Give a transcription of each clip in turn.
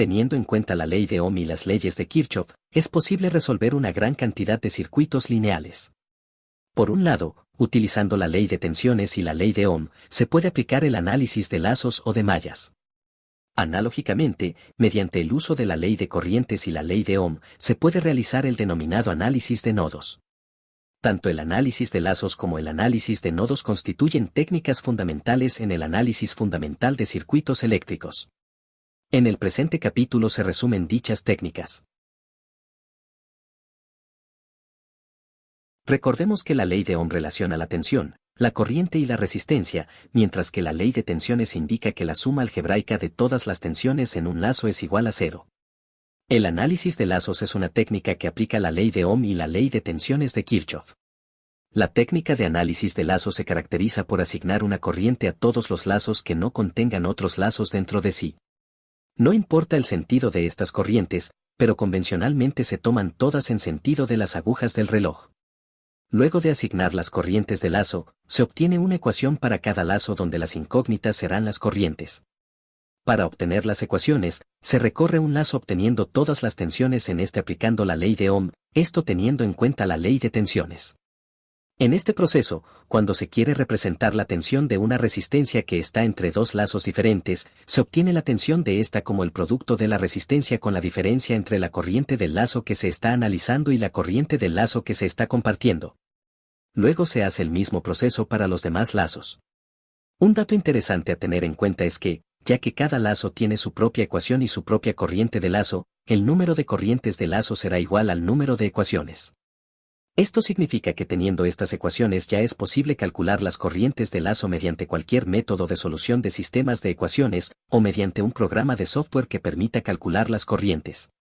Teniendo en cuenta la ley de Ohm y las leyes de Kirchhoff, es posible resolver una gran cantidad de circuitos lineales. Por un lado, utilizando la ley de tensiones y la ley de Ohm, se puede aplicar el análisis de lazos o de mallas. Análogicamente, mediante el uso de la ley de corrientes y la ley de Ohm, se puede realizar el denominado análisis de nodos. Tanto el análisis de lazos como el análisis de nodos constituyen técnicas fundamentales en el análisis fundamental de circuitos eléctricos. En el presente capítulo se resumen dichas técnicas. Recordemos que la ley de Ohm relaciona la tensión, la corriente y la resistencia, mientras que la ley de tensiones indica que la suma algebraica de todas las tensiones en un lazo es igual a cero. El análisis de lazos es una técnica que aplica la ley de Ohm y la ley de tensiones de Kirchhoff. La técnica de análisis de lazos se caracteriza por asignar una corriente a todos los lazos que no contengan otros lazos dentro de sí. No importa el sentido de estas corrientes, pero convencionalmente se toman todas en sentido de las agujas del reloj. Luego de asignar las corrientes de lazo, se obtiene una ecuación para cada lazo donde las incógnitas serán las corrientes. Para obtener las ecuaciones, se recorre un lazo obteniendo todas las tensiones en este aplicando la ley de Ohm, esto teniendo en cuenta la ley de tensiones. En este proceso, cuando se quiere representar la tensión de una resistencia que está entre dos lazos diferentes, se obtiene la tensión de esta como el producto de la resistencia con la diferencia entre la corriente del lazo que se está analizando y la corriente del lazo que se está compartiendo. Luego se hace el mismo proceso para los demás lazos. Un dato interesante a tener en cuenta es que, ya que cada lazo tiene su propia ecuación y su propia corriente de lazo, el número de corrientes de lazo será igual al número de ecuaciones. Esto significa que teniendo estas ecuaciones ya es posible calcular las corrientes de lazo mediante cualquier método de solución de sistemas de ecuaciones, o mediante un programa de software que permita calcular las corrientes.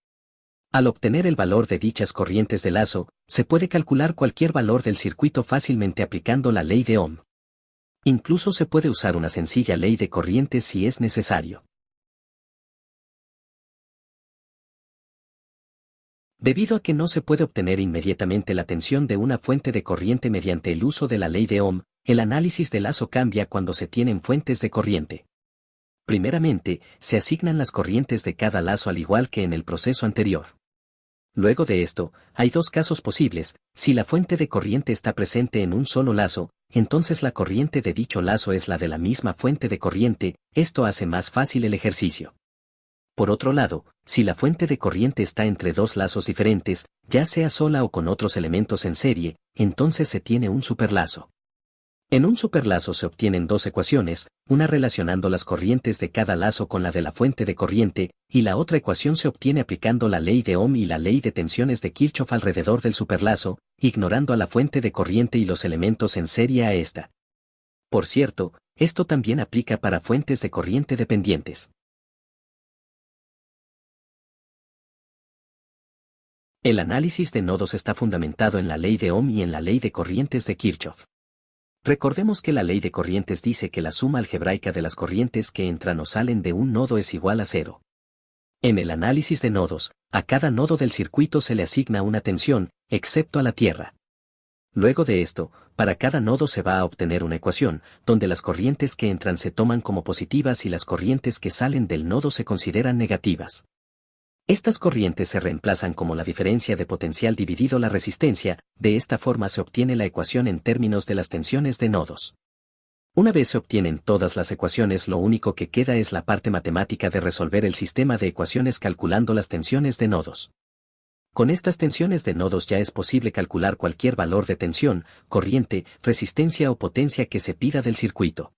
Al obtener el valor de dichas corrientes de lazo, se puede calcular cualquier valor del circuito fácilmente aplicando la ley de Ohm. Incluso se puede usar una sencilla ley de corrientes si es necesario. Debido a que no se puede obtener inmediatamente la tensión de una fuente de corriente mediante el uso de la ley de Ohm, el análisis de lazo cambia cuando se tienen fuentes de corriente. Primeramente, se asignan las corrientes de cada lazo al igual que en el proceso anterior. Luego de esto, hay dos casos posibles: si la fuente de corriente está presente en un solo lazo, entonces la corriente de dicho lazo es la de la misma fuente de corriente, esto hace más fácil el ejercicio. Por otro lado, si la fuente de corriente está entre dos lazos diferentes, ya sea sola o con otros elementos en serie, entonces se tiene un superlazo. En un superlazo se obtienen dos ecuaciones, una relacionando las corrientes de cada lazo con la de la fuente de corriente, y la otra ecuación se obtiene aplicando la ley de Ohm y la ley de tensiones de Kirchhoff alrededor del superlazo, ignorando a la fuente de corriente y los elementos en serie a esta. Por cierto, esto también aplica para fuentes de corriente dependientes. El análisis de nodos está fundamentado en la ley de Ohm y en la ley de corrientes de Kirchhoff. Recordemos que la ley de corrientes dice que la suma algebraica de las corrientes que entran o salen de un nodo es igual a cero. En el análisis de nodos, a cada nodo del circuito se le asigna una tensión, excepto a la tierra. Luego de esto, para cada nodo se va a obtener una ecuación, donde las corrientes que entran se toman como positivas y las corrientes que salen del nodo se consideran negativas. Estas corrientes se reemplazan como la diferencia de potencial dividido la resistencia, de esta forma se obtiene la ecuación en términos de las tensiones de nodos. Una vez se obtienen todas las ecuaciones, lo único que queda es la parte matemática de resolver el sistema de ecuaciones calculando las tensiones de nodos. Con estas tensiones de nodos ya es posible calcular cualquier valor de tensión, corriente, resistencia o potencia que se pida del circuito.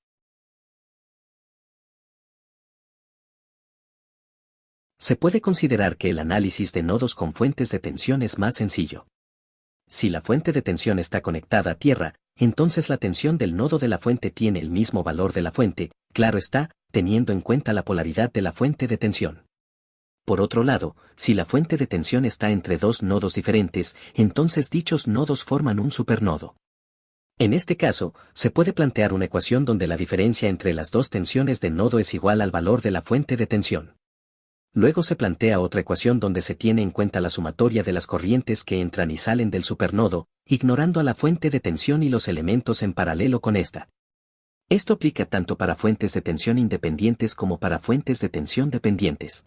Se puede considerar que el análisis de nodos con fuentes de tensión es más sencillo. Si la fuente de tensión está conectada a tierra, entonces la tensión del nodo de la fuente tiene el mismo valor de la fuente, claro está, teniendo en cuenta la polaridad de la fuente de tensión. Por otro lado, si la fuente de tensión está entre dos nodos diferentes, entonces dichos nodos forman un supernodo. En este caso, se puede plantear una ecuación donde la diferencia entre las dos tensiones de nodo es igual al valor de la fuente de tensión. Luego se plantea otra ecuación donde se tiene en cuenta la sumatoria de las corrientes que entran y salen del supernodo, ignorando a la fuente de tensión y los elementos en paralelo con esta. Esto aplica tanto para fuentes de tensión independientes como para fuentes de tensión dependientes.